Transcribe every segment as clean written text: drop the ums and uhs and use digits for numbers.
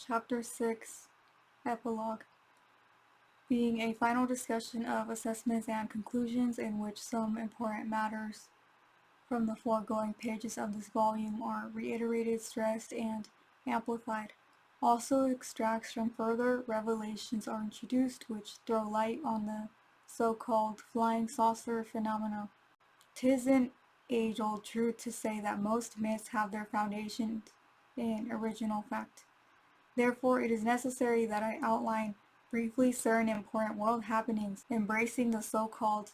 Chapter 6, Epilogue, being a final discussion of assessments and conclusions in which some important matters from the foregoing pages of this volume are reiterated, stressed, and amplified. Also, extracts from further revelations are introduced which throw light on the so-called flying saucer phenomena. 'Tis an age-old truth to say that most myths have their foundations in original fact. Therefore, it is necessary that I outline briefly certain important world happenings embracing the so-called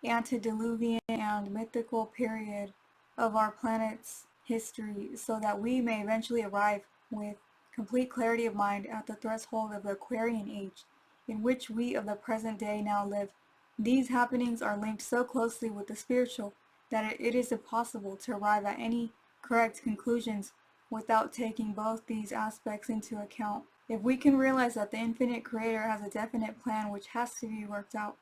antediluvian and mythical period of our planet's history, so that we may eventually arrive with complete clarity of mind at the threshold of the Aquarian age, in which we of the present day now live. These happenings are linked so closely with the spiritual that it is impossible to arrive at any correct conclusions without taking both these aspects into account. If we can realize that the infinite creator has a definite plan which has to be worked out,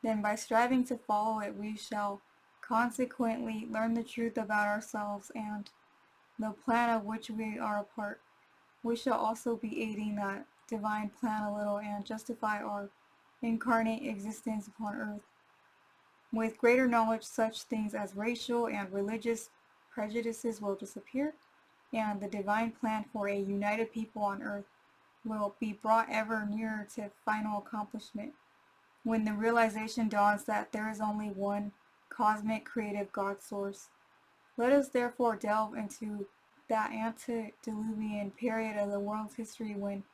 then by striving to follow it we shall consequently learn the truth about ourselves and the plan of which we are a part. We shall also be aiding that divine plan a little and justify our incarnate existence upon earth. With greater knowledge, such things as racial and religious prejudices will disappear, and the divine plan for a united people on earth will be brought ever nearer to final accomplishment, when the realization dawns that there is only one cosmic creative God source. Let us therefore delve into that antediluvian period of the world's history when,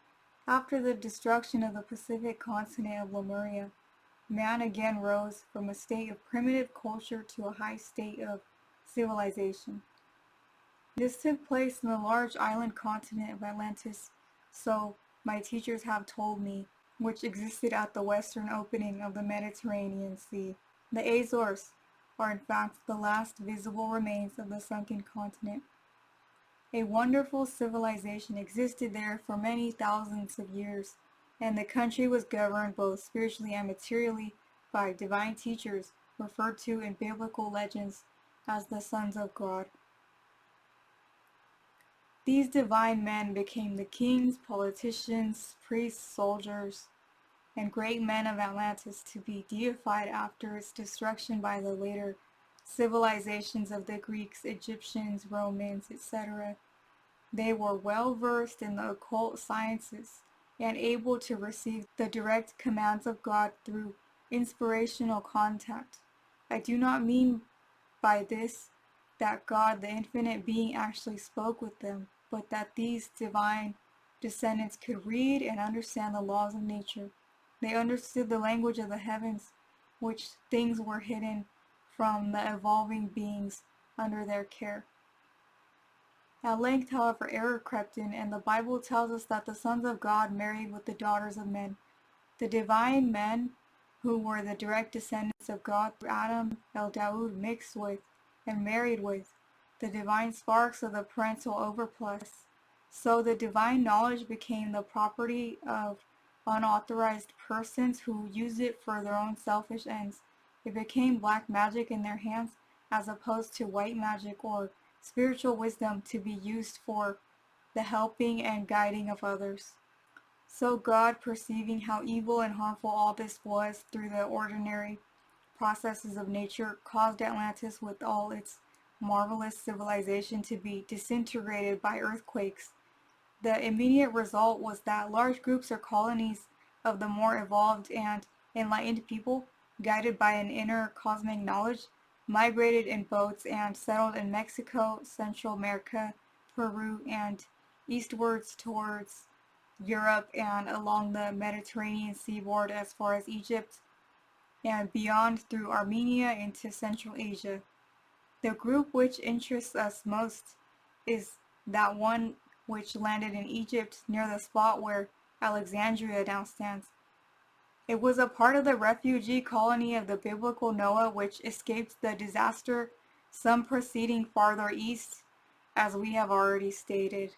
after the destruction of the Pacific continent of Lemuria, man again rose from a state of primitive culture to a high state of civilization. This took place in the large island continent of Atlantis, so my teachers have told me, which existed at the western opening of the Mediterranean Sea. The Azores are in fact the last visible remains of the sunken continent. A wonderful civilization existed there for many thousands of years, and the country was governed both spiritually and materially by divine teachers referred to in biblical legends as the sons of God. These divine men became the kings, politicians, priests, soldiers, and great men of Atlantis, to be deified after its destruction by the later civilizations of the Greeks, Egyptians, Romans, etc. They were well versed in the occult sciences and able to receive the direct commands of God through inspirational contact. I do not mean by this that God, the infinite being, actually spoke with them, but that these divine descendants could read and understand the laws of nature. They understood the language of the heavens, which things were hidden from the evolving beings under their care. At length, however, error crept in, and the Bible tells us that the sons of God married with the daughters of men. The divine men, who were the direct descendants of God through Adam el Daoud, mixed with and married with the divine sparks of the parental overplus. So the divine knowledge became the property of unauthorized persons who used it for their own selfish ends. It became black magic in their hands as opposed to white magic or spiritual wisdom to be used for the helping and guiding of others. So God, perceiving how evil and harmful all this was through the ordinary processes of nature, caused Atlantis with all its marvelous civilization to be disintegrated by earthquakes. The immediate result was that large groups or colonies of the more evolved and enlightened people, guided by an inner cosmic knowledge, migrated in boats and settled in Mexico, Central America, Peru, and eastwards towards Europe and along the Mediterranean seaboard as far as Egypt and beyond through Armenia into Central Asia. The group which interests us most is that one which landed in Egypt near the spot where Alexandria now stands. It was a part of the refugee colony of the biblical Noah which escaped the disaster, some proceeding farther east, as we have already stated.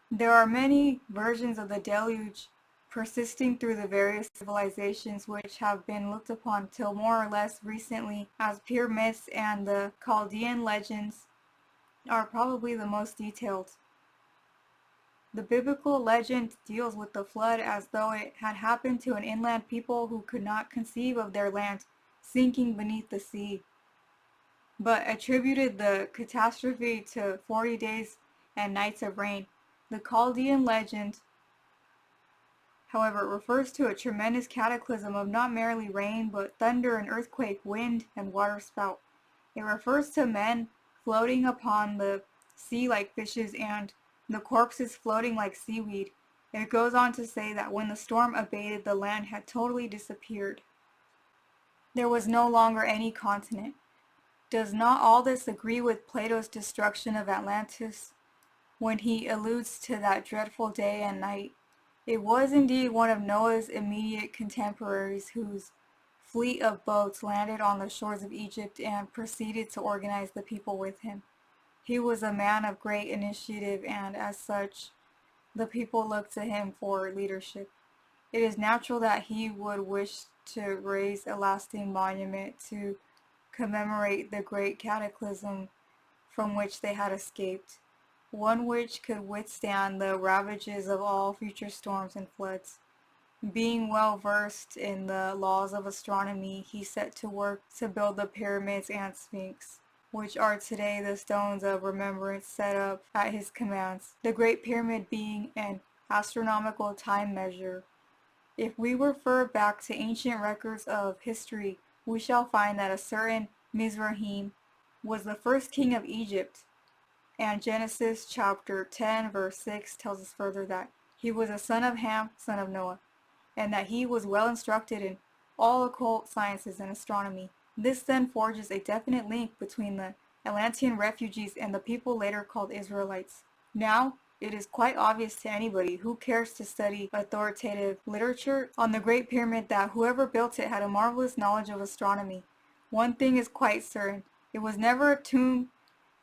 There are many versions of the deluge persisting through the various civilizations which have been looked upon till more or less recently as pure myths, and the Chaldean legends are probably the most detailed. The biblical legend deals with the flood as though it had happened to an inland people who could not conceive of their land sinking beneath the sea, but attributed the catastrophe to 40 days and nights of rain. The Chaldean legend, however, refers to a tremendous cataclysm of not merely rain, but thunder and earthquake, wind and water spout. It refers to men floating upon the sea like fishes and the corpses floating like seaweed. It goes on to say that when the storm abated, the land had totally disappeared. There was no longer any continent. Does not all this agree with Plato's destruction of Atlantis, when he alludes to that dreadful day and night? It was indeed one of Noah's immediate contemporaries whose fleet of boats landed on the shores of Egypt and proceeded to organize the people with him. He was a man of great initiative, and as such, the people looked to him for leadership. It is natural that he would wish to raise a lasting monument to commemorate the great cataclysm from which they had escaped, one which could withstand the ravages of all future storms and floods. Being well versed in the laws of astronomy, he set to work to build the pyramids and sphinx, which are today the stones of remembrance set up at his commands, the Great Pyramid being an astronomical time measure. If we refer back to ancient records of history, we shall find that a certain Mizraim was the first king of Egypt, and Genesis chapter 10 verse 6 tells us further that he was a son of Ham, son of Noah, and that he was well instructed in all occult sciences and astronomy. This then forges a definite link between the Atlantean refugees and the people later called Israelites. Now, it is quite obvious to anybody who cares to study authoritative literature on the Great Pyramid that whoever built it had a marvelous knowledge of astronomy. One thing is quite certain: it was never a tomb,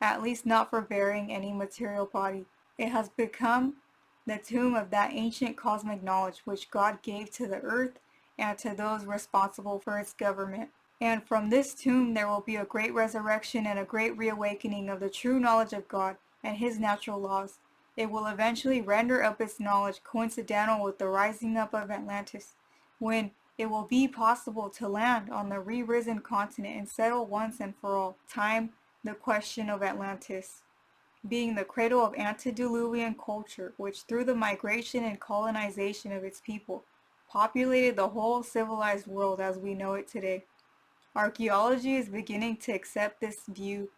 at least not for burying any material body. It has become the tomb of that ancient cosmic knowledge which God gave to the earth and to those responsible for its government. And from this tomb there will be a great resurrection and a great reawakening of the true knowledge of God and his natural laws. It will eventually render up its knowledge coincidental with the rising up of Atlantis, when it will be possible to land on the re-risen continent and settle once and for all time the question of Atlantis, being the cradle of antediluvian culture, which through the migration and colonization of its people populated the whole civilized world as we know it today. Archaeology is beginning to accept this view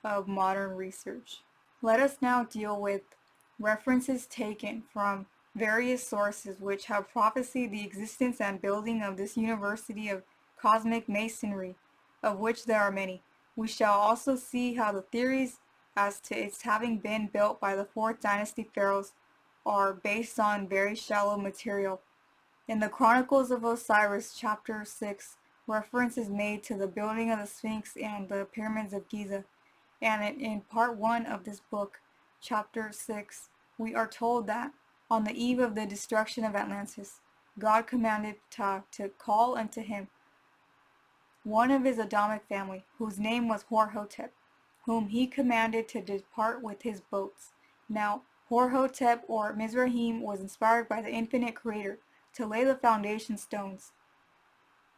of modern research. Let us now deal with references taken from various sources which have prophesied the existence and building of this university of cosmic masonry, of which there are many. We shall also see how the theories as to its having been built by the 4th dynasty pharaohs are based on very shallow material. In the Chronicles of Osiris, chapter 6, reference is made to the building of the Sphinx and the pyramids of Giza, and in part 1 of this book, chapter 6, we are told that on the eve of the destruction of Atlantis, God commanded Ptah to call unto him one of his Adamic family, whose name was Horhotep, whom he commanded to depart with his boats. Now, Horhotep or Mizraim was inspired by the infinite creator to lay the foundation stones,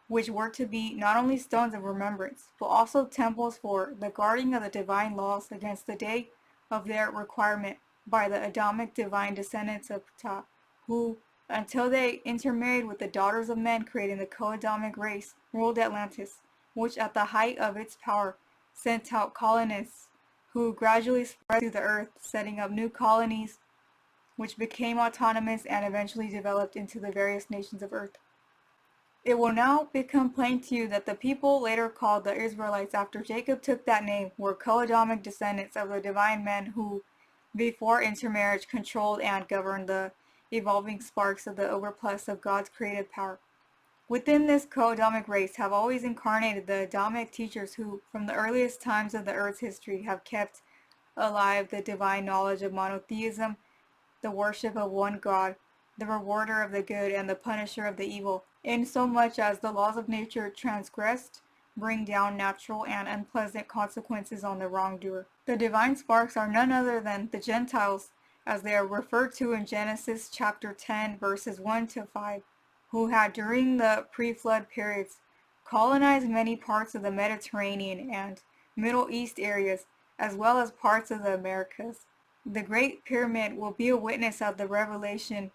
which were to be not only stones of remembrance, but also temples for the guarding of the divine laws against the day of their requirement by the Adamic divine descendants of Ptah, who, until they intermarried with the daughters of men, creating the co-Adamic race, ruled Atlantis, which at the height of its power sent out colonists who gradually spread through the earth, setting up new colonies which became autonomous and eventually developed into the various nations of earth. It will now become plain to you that the people later called the Israelites after Jacob took that name were co-Adamic descendants of the divine men who, before intermarriage, controlled and governed the evolving sparks of the overplus of God's creative power. Within this co-Adamic race have always incarnated the Adamic teachers who, from the earliest times of the earth's history, have kept alive the divine knowledge of monotheism, the worship of one God, the rewarder of the good and the punisher of the evil, insomuch as the laws of nature transgressed bring down natural and unpleasant consequences on the wrongdoer. The divine sparks are none other than the Gentiles as they are referred to in Genesis chapter 10 verses 1 to 5, who had during the pre-flood periods colonized many parts of the Mediterranean and Middle East areas, as well as parts of the Americas. The Great Pyramid will be a witness of the revelation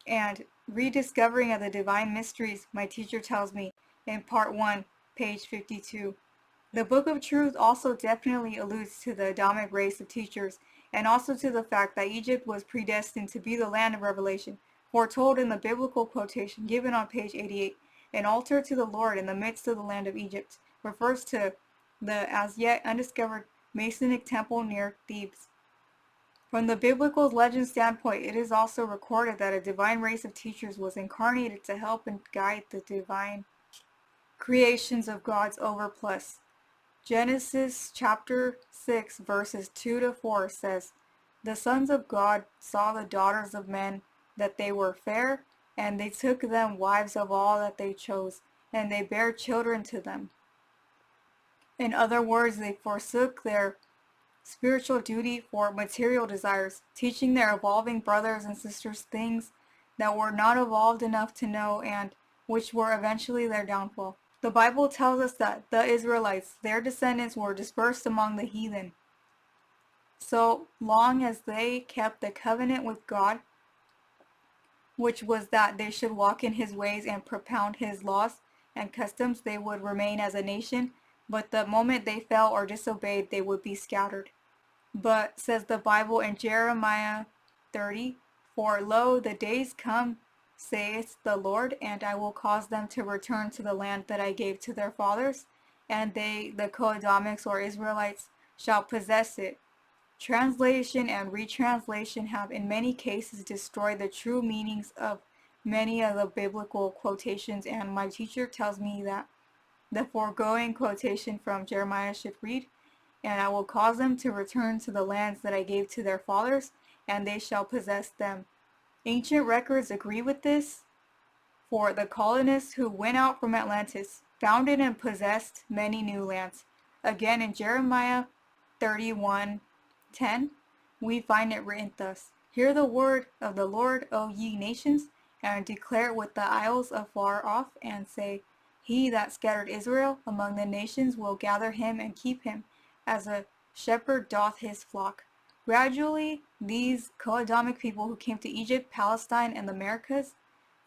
and rediscovering of the divine mysteries, my teacher tells me in part 1, page 52. The Book of Truth also definitely alludes to the Adamic race of teachers, and also to the fact that Egypt was predestined to be the land of revelation, foretold in the biblical quotation given on page 88. An altar to the Lord in the midst of the land of Egypt refers to the as yet undiscovered Masonic temple near Thebes. From the biblical legend standpoint, it is also recorded that a divine race of teachers was incarnated to help and guide the divine creations of God's overplus. Genesis chapter 6 verses 2 to 4 says, "The sons of God saw the daughters of men, that they were fair, and they took them wives of all that they chose, and they bare children to them." In other words, they forsook their spiritual duty for material desires, teaching their evolving brothers and sisters things that were not evolved enough to know and which were eventually their downfall. The Bible tells us that the Israelites, their descendants, were dispersed among the heathen. So long as they kept the covenant with God, which was that they should walk in his ways and propound his laws and customs, they would remain as a nation, but the moment they fell or disobeyed, they would be scattered. But, says the Bible in Jeremiah 30, "For lo, the days come, saith the Lord, and I will cause them to return to the land that I gave to their fathers, and they, the co-Adamics or Israelites, shall possess it." Translation and retranslation have in many cases destroyed the true meanings of many of the biblical quotations, and my teacher tells me that the foregoing quotation from Jeremiah should read, "And I will cause them to return to the lands that I gave to their fathers, and they shall possess them." Ancient records agree with this, for the colonists who went out from Atlantis founded and possessed many new lands. Again, in Jeremiah 31:10, we find it written thus, "Hear the word of the Lord, O ye nations, and declare it with the isles afar off, and say, He that scattered Israel among the nations will gather him and keep him, as a shepherd doth his flock." Gradually, these co-Adamic people who came to Egypt, Palestine, and the Americas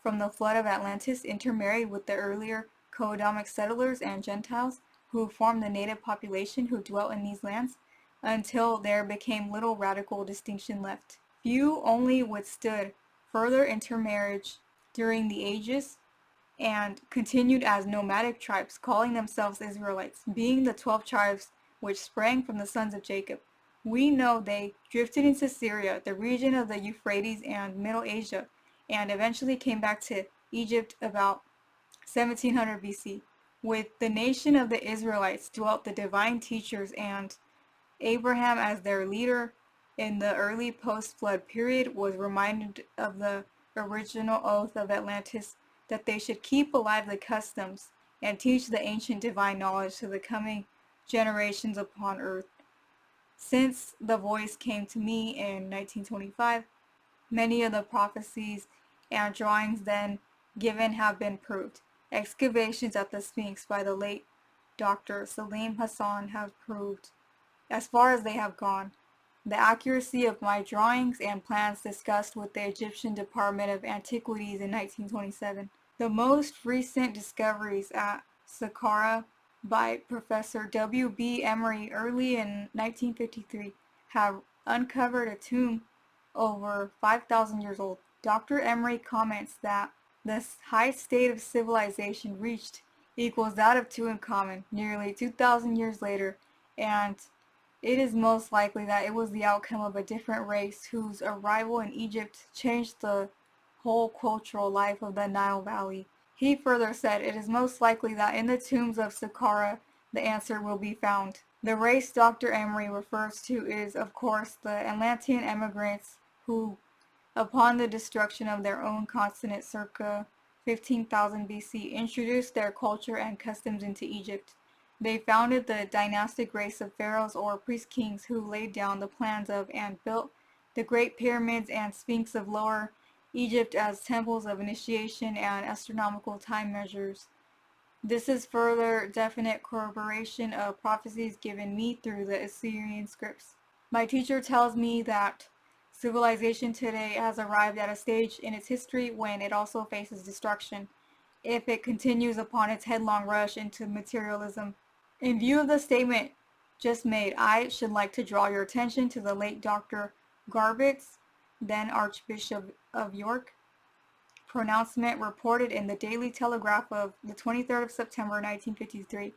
from the flood of Atlantis intermarried with the earlier co-Adamic settlers and Gentiles who formed the native population who dwelt in these lands, until there became little radical distinction left. Few only withstood further intermarriage during the ages and continued as nomadic tribes, calling themselves Israelites, being the 12 tribes which sprang from the sons of Jacob. We know they drifted into Syria, the region of the Euphrates and Middle Asia, and eventually came back to Egypt about 1700 BC. With the nation of the Israelites dwelt the divine teachers, and Abraham as their leader in the early post-flood period was reminded of the original oath of Atlantis that they should keep alive the customs and teach the ancient divine knowledge to the coming generations upon earth. Since the voice came to me in 1925, many of the prophecies and drawings then given have been proved. Excavations at the Sphinx by the late Dr. Salim Hassan have proved, as far as they have gone, the accuracy of my drawings and plans discussed with the Egyptian Department of Antiquities in 1927. The most recent discoveries at Saqqara by Professor W.B. Emery early in 1953 have uncovered a tomb over 5,000 years old. Dr. Emery comments that the high state of civilization reached equals that of Tutankhamun nearly 2,000 years later, and it is most likely that it was the outcome of a different race whose arrival in Egypt changed the whole cultural life of the Nile Valley. He further said, "It is most likely that in the tombs of Saqqara the answer will be found." The race Dr. Emery refers to is, of course, the Atlantean emigrants who, upon the destruction of their own continent circa 15,000 BC, introduced their culture and customs into Egypt. They founded the dynastic race of pharaohs or priest kings who laid down the plans of and built the Great Pyramids and Sphinx of Lower Egypt as temples of initiation and astronomical time measures. This is further definite corroboration of prophecies given me through the Assyrian scripts. My teacher tells me that civilization today has arrived at a stage in its history when it also faces destruction if it continues upon its headlong rush into materialism. In view of the statement just made, I should like to draw your attention to the late Dr. Garbutt's, then Archbishop of York, pronouncement reported in the Daily Telegraph of the 23rd of September 1953,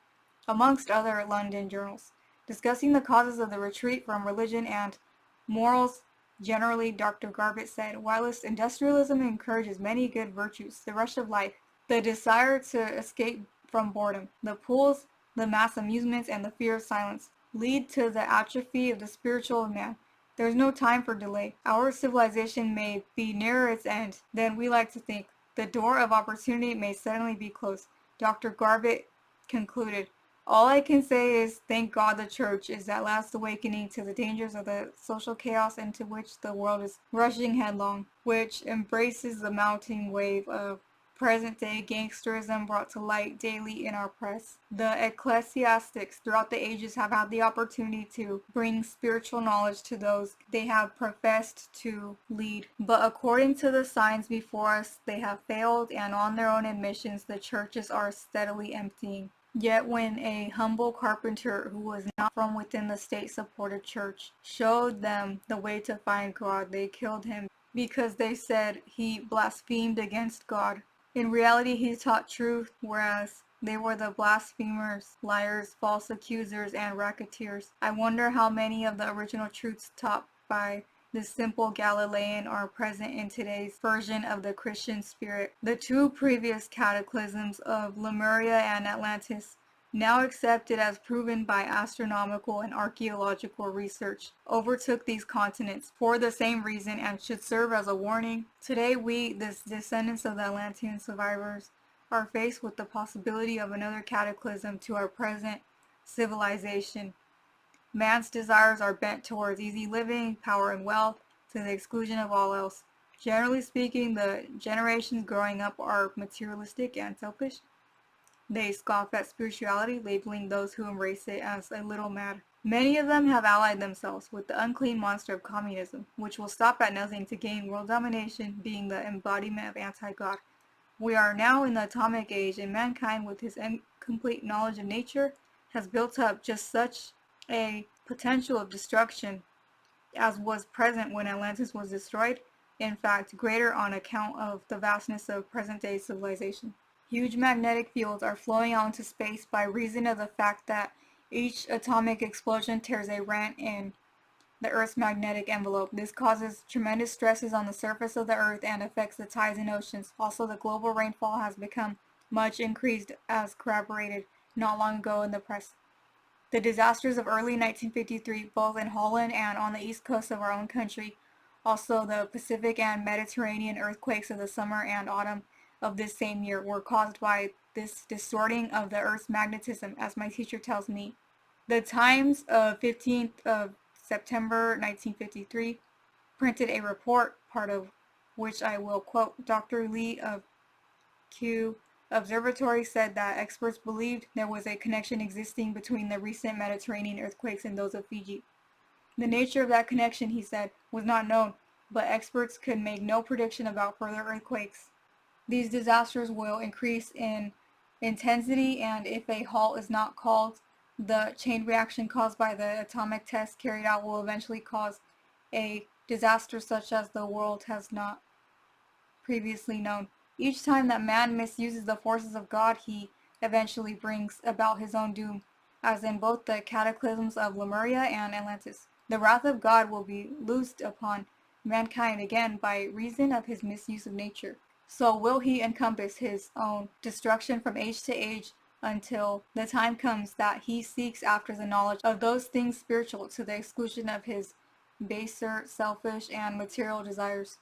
amongst other London journals, discussing the causes of the retreat from religion and morals generally. Dr. Garbutt said, whilst industrialism encourages many good virtues, the rush of life, the desire to escape from boredom, the pools, the mass amusements, and the fear of silence lead to the atrophy of the spiritual of man. There is no time for delay. Our civilization may be nearer its end than we like to think. The door of opportunity may suddenly be closed. Dr. Garbutt concluded, all I can say is thank God the church is at last awakening to the dangers of the social chaos into which the world is rushing headlong, which embraces the mounting wave of present-day gangsterism brought to light daily in our press. The ecclesiastics throughout the ages have had the opportunity to bring spiritual knowledge to those they have professed to lead, but according to the signs before us, they have failed, and on their own admissions, the churches are steadily emptying. Yet when a humble carpenter who was not from within the state-supported church showed them the way to find God, they killed him because they said he blasphemed against God. In reality, he taught truth, whereas they were the blasphemers, liars, false accusers, and racketeers. I wonder how many of the original truths taught by this simple Galilean are present in today's version of the Christian spirit. The two previous cataclysms of Lemuria and Atlantis, now accepted as proven by astronomical and archaeological research, overtook these continents for the same reason and should serve as a warning. Today we, the descendants of the Atlantean survivors, are faced with the possibility of another cataclysm to our present civilization. Man's desires are bent towards easy living, power, and wealth, to the exclusion of all else. Generally speaking, the generations growing up are materialistic and selfish. They scoff at spirituality, labeling those who embrace it as a little mad. Many of them have allied themselves with the unclean monster of communism, which will stop at nothing to gain world domination, being the embodiment of anti-God. We are now in the atomic age, and mankind, with his incomplete knowledge of nature, has built up just such a potential of destruction as was present when Atlantis was destroyed, in fact, greater on account of the vastness of present-day civilization. Huge magnetic fields are flowing out into space by reason of the fact that each atomic explosion tears a rent in the Earth's magnetic envelope. This causes tremendous stresses on the surface of the Earth and affects the tides and oceans. Also, the global rainfall has become much increased, as corroborated not long ago in the press. The disasters of early 1953, both in Holland and on the east coast of our own country, also the Pacific and Mediterranean earthquakes of the summer and autumn of this same year, were caused by this distorting of the Earth's magnetism, as my teacher tells me. The Times of 15th of September 1953 printed a report, part of which I will quote. Dr. Lee of Kew Observatory said that experts believed there was a connection existing between the recent Mediterranean earthquakes and those of Fiji. The nature of that connection, he said, was not known, but experts could make no prediction about further earthquakes. These disasters will increase in intensity, and if a halt is not called, the chain reaction caused by the atomic test carried out will eventually cause a disaster such as the world has not previously known. Each time that man misuses the forces of God, he eventually brings about his own doom, as in both the cataclysms of Lemuria and Atlantis. The wrath of God will be loosed upon mankind again by reason of his misuse of nature. So will he encompass his own destruction from age to age, until the time comes that he seeks after the knowledge of those things spiritual to the exclusion of his baser, selfish, and material desires.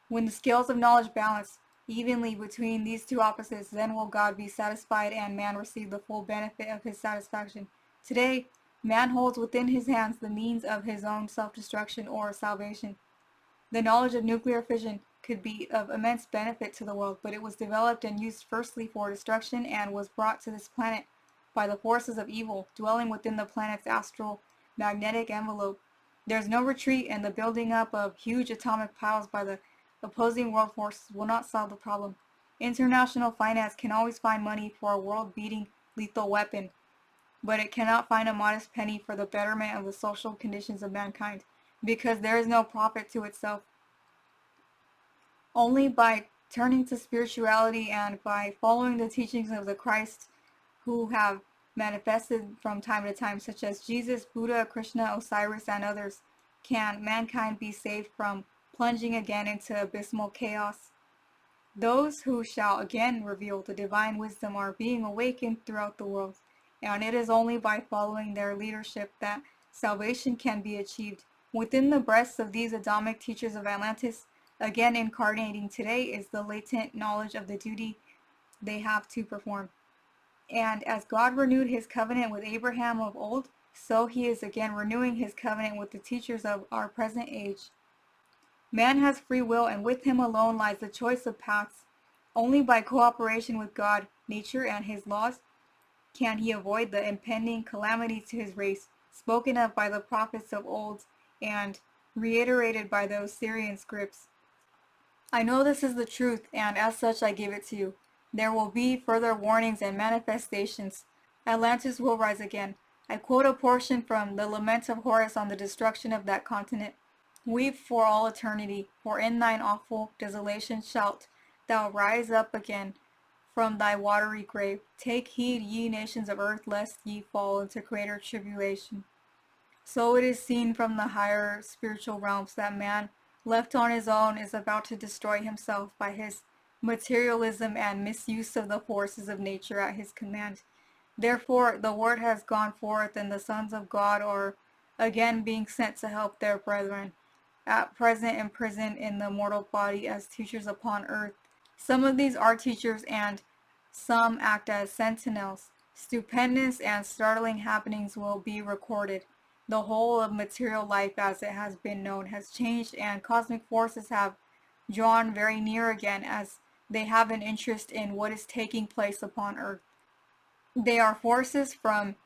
When the scales of knowledge balance evenly between these two opposites, then will God be satisfied and man receive the full benefit of his satisfaction. Today, Man holds within his hands the means of his own self-destruction or salvation. The knowledge of nuclear fission could be of immense benefit to the world, but it was developed and used firstly for destruction and was brought to this planet by the forces of evil dwelling within the planet's astral magnetic envelope. There's no retreat, and the building up of huge atomic piles by the opposing world forces will not solve the problem. International finance can always find money for a world-beating lethal weapon, but it cannot find a modest penny for the betterment of the social conditions of mankind, because there is no profit to itself. Only by turning to spirituality and by following the teachings of the Christ who have manifested from time to time, such as Jesus, Buddha, Krishna, Osiris, and others, can mankind be saved from plunging again into abysmal chaos. Those who shall again reveal the divine wisdom are being awakened throughout the world, and it is only by following their leadership that salvation can be achieved. Within the breasts of these Adamic teachers of Atlantis, again incarnating today, is the latent knowledge of the duty they have to perform. And as God renewed his covenant with Abraham of old, so he is again renewing his covenant with the teachers of our present age. Man has free will, and with him alone lies the choice of paths. Only by cooperation with God, nature, and his laws can he avoid the impending calamity to his race, spoken of by the prophets of old and reiterated by those Syrian scripts. I know this is the truth, and as such I give it to you. There will be further warnings and manifestations. Atlantis will rise again. I quote a portion from the Lament of Horus on the destruction of that continent. Weep for all eternity, for in thine awful desolation shalt thou rise up again from thy watery grave. Take heed, ye nations of earth, lest ye fall into greater tribulation. So it is seen from the higher spiritual realms that man, left on his own, is about to destroy himself by his materialism and misuse of the forces of nature at his command. Therefore, the word has gone forth, and the sons of God are again being sent to help their brethren, at present imprisoned in the mortal body as teachers upon earth. Some of these are teachers, and some act as sentinels. Stupendous and startling happenings will be recorded. The whole of material life as it has been known has changed, and cosmic forces have drawn very near again, as they have an interest in what is taking place upon earth. They are forces from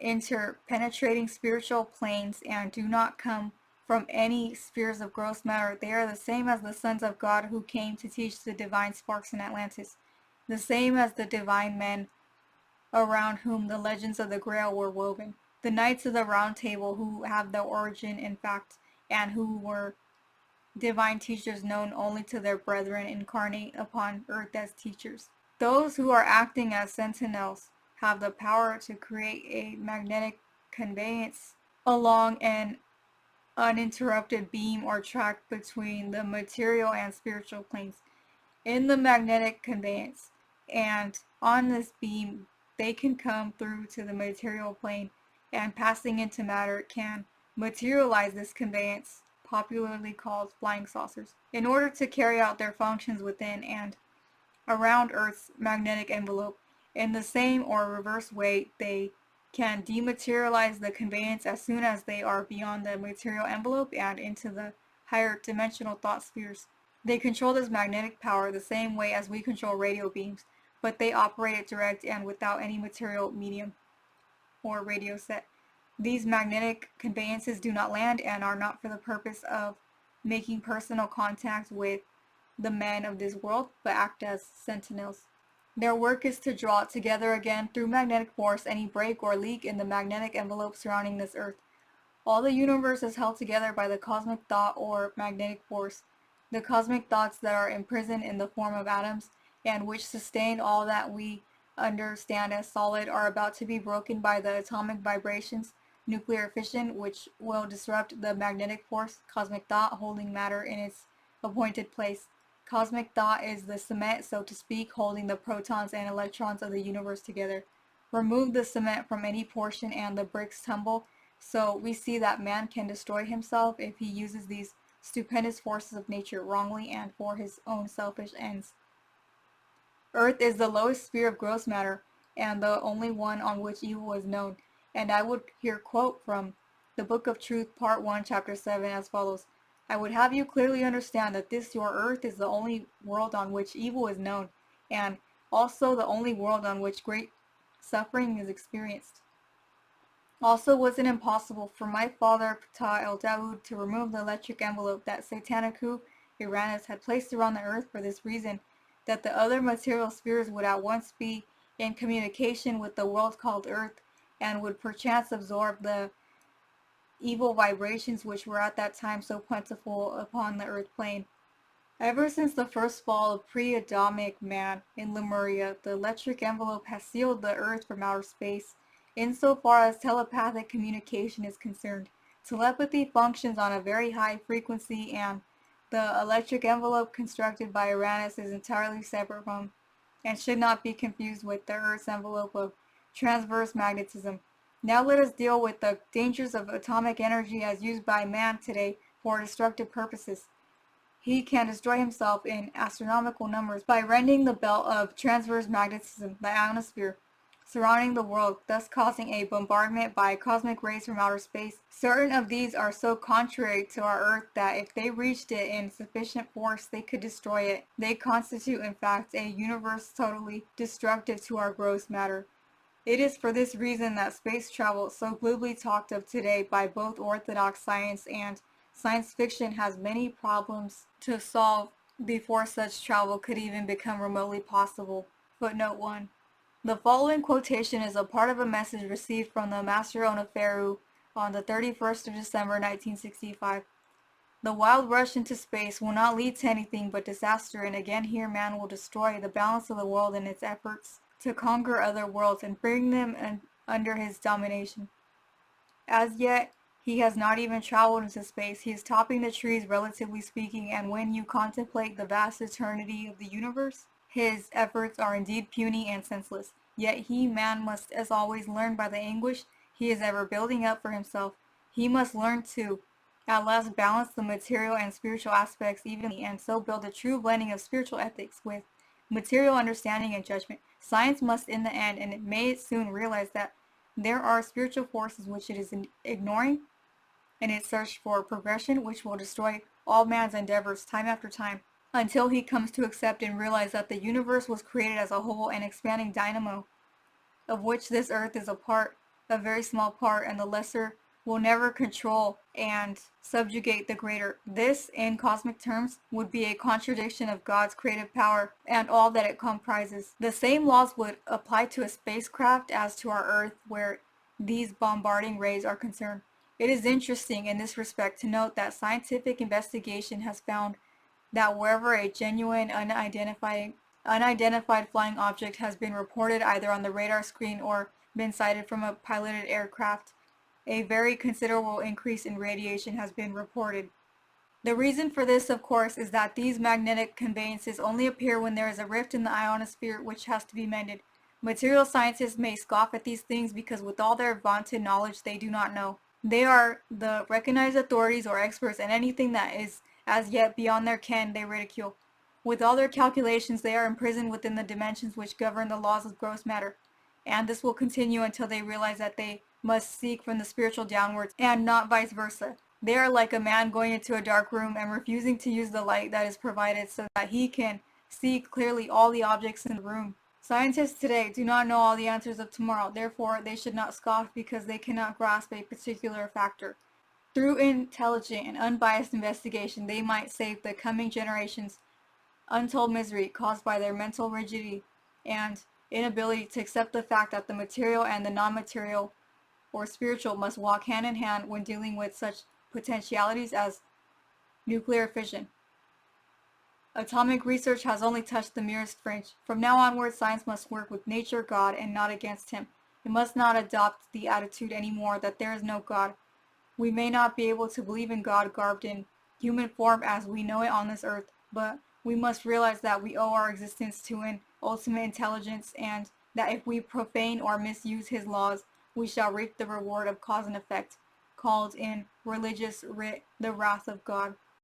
interpenetrating spiritual planes and do not come from any spheres of gross matter. They are the same as the sons of God who came to teach the divine sparks in Atlantis, the same as the divine men around whom the legends of the Grail were woven, the knights of the Round Table who have their origin in fact, and who were divine teachers known only to their brethren incarnate upon earth as teachers. Those who are acting as sentinels have the power to create a magnetic conveyance along an uninterrupted beam or track between the material and spiritual planes. In the magnetic conveyance and on this beam, they can come through to the material plane, and passing into matter can materialize this conveyance, popularly called flying saucers, in order to carry out their functions within and around Earth's magnetic envelope. In the same or reverse way, they can dematerialize the conveyance as soon as they are beyond the material envelope and into the higher dimensional thought spheres. They control this magnetic power the same way as we control radio beams, but they operate it direct and without any material medium or radio set. These magnetic conveyances do not land and are not for the purpose of making personal contact with the men of this world, but act as sentinels. Their work is to draw together again through magnetic force any break or leak in the magnetic envelope surrounding this earth. All the universe is held together by the cosmic thought or magnetic force. The cosmic thoughts that are imprisoned in the form of atoms and which sustain all that we understand as solid are about to be broken by the atomic vibrations, nuclear fission, which will disrupt the magnetic force, cosmic thought holding matter in its appointed place. Cosmic thought is the cement, so to speak, holding the protons and electrons of the universe together. Remove the cement from any portion and the bricks tumble, so we see that man can destroy himself if he uses these stupendous forces of nature wrongly and for his own selfish ends. Earth is the lowest sphere of gross matter, and the only one on which evil is known, And I would here quote from the Book of Truth, Part 1, Chapter 7 as follows. I would have you clearly understand that this your earth is the only world on which evil is known, and also the only world on which great suffering is experienced. Also, was it impossible for my father Ptah el Daoud to remove the electric envelope that Satanicu Uranus had placed around the earth for this reason, that the other material spheres would at once be in communication with the world called earth, and would perchance absorb the evil vibrations which were at that time so plentiful upon the earth plane. Ever since the first fall of pre-Adamic man in Lemuria, the electric envelope has sealed the earth from outer space. Insofar as telepathic communication is concerned, telepathy functions on a very high frequency, and the electric envelope constructed by Uranus is entirely separate from and should not be confused with the Earth's envelope of transverse magnetism. Now let us deal with the dangers of atomic energy as used by man today for destructive purposes. He can destroy himself in astronomical numbers by rending the belt of transverse magnetism, the ionosphere, surrounding the world, thus causing a bombardment by cosmic rays from outer space. Certain of these are so contrary to our Earth that if they reached it in sufficient force, they could destroy it. They constitute, in fact, a universe totally destructive to our gross matter. It is for this reason that space travel, so glibly talked of today by both orthodox science and science fiction, has many problems to solve before such travel could even become remotely possible. Footnote 1. The following quotation is a part of a message received from the Master Oneferu on the 31st of December 1965. The wild rush into space will not lead to anything but disaster, and again here man will destroy the balance of the world in its efforts to conquer other worlds and bring them under his domination. As yet, he has not even traveled into space. He is topping the trees, relatively speaking, and when you contemplate the vast eternity of the universe, his efforts are indeed puny and senseless. Yet he, man, must as always learn by the anguish he is ever building up for himself. He must learn to at last balance the material and spiritual aspects evenly, and so build a true blending of spiritual ethics with material understanding and judgment. Science must in the end, and it may soon realize that there are spiritual forces which it is ignoring in its search for progression, which will destroy all man's endeavors time after time, until he comes to accept and realize that the universe was created as a whole, an expanding dynamo, of which this earth is a part, a very small part, and the lesser will never control and subjugate the greater. This, in cosmic terms, would be a contradiction of God's creative power and all that it comprises. The same laws would apply to a spacecraft as to our Earth, where these bombarding rays are concerned. It is interesting in this respect to note that scientific investigation has found that wherever a genuine unidentified flying object has been reported either on the radar screen or been sighted from a piloted aircraft, a very considerable increase in radiation has been reported. The reason for this, of course, is that these magnetic conveyances only appear when there is a rift in the ionosphere which has to be mended. Material scientists may scoff at these things because with all their vaunted knowledge they do not know. They are the recognized authorities or experts, and anything that is as yet beyond their ken they ridicule. With all their calculations they are imprisoned within the dimensions which govern the laws of gross matter, and this will continue until they realize that they must seek from the spiritual downwards and not vice versa. They are like a man going into a dark room and refusing to use the light that is provided so that he can see clearly all the objects in the room. Scientists today do not know all the answers of tomorrow, therefore they should not scoff because they cannot grasp a particular factor. Through intelligent and unbiased investigation, they might save the coming generations untold misery caused by their mental rigidity and inability to accept the fact that the material and the non-material or spiritual must walk hand in hand when dealing with such potentialities as nuclear fission. Atomic research has only touched the merest fringe. From now onward, science must work with nature, God, and not against him. It must not adopt the attitude anymore that there is no God. We may not be able to believe in God garbed in human form as we know it on this earth, but we must realize that we owe our existence to an ultimate intelligence, and that if we profane or misuse his laws, we shall reap the reward of cause and effect, called in religious writ the wrath of God.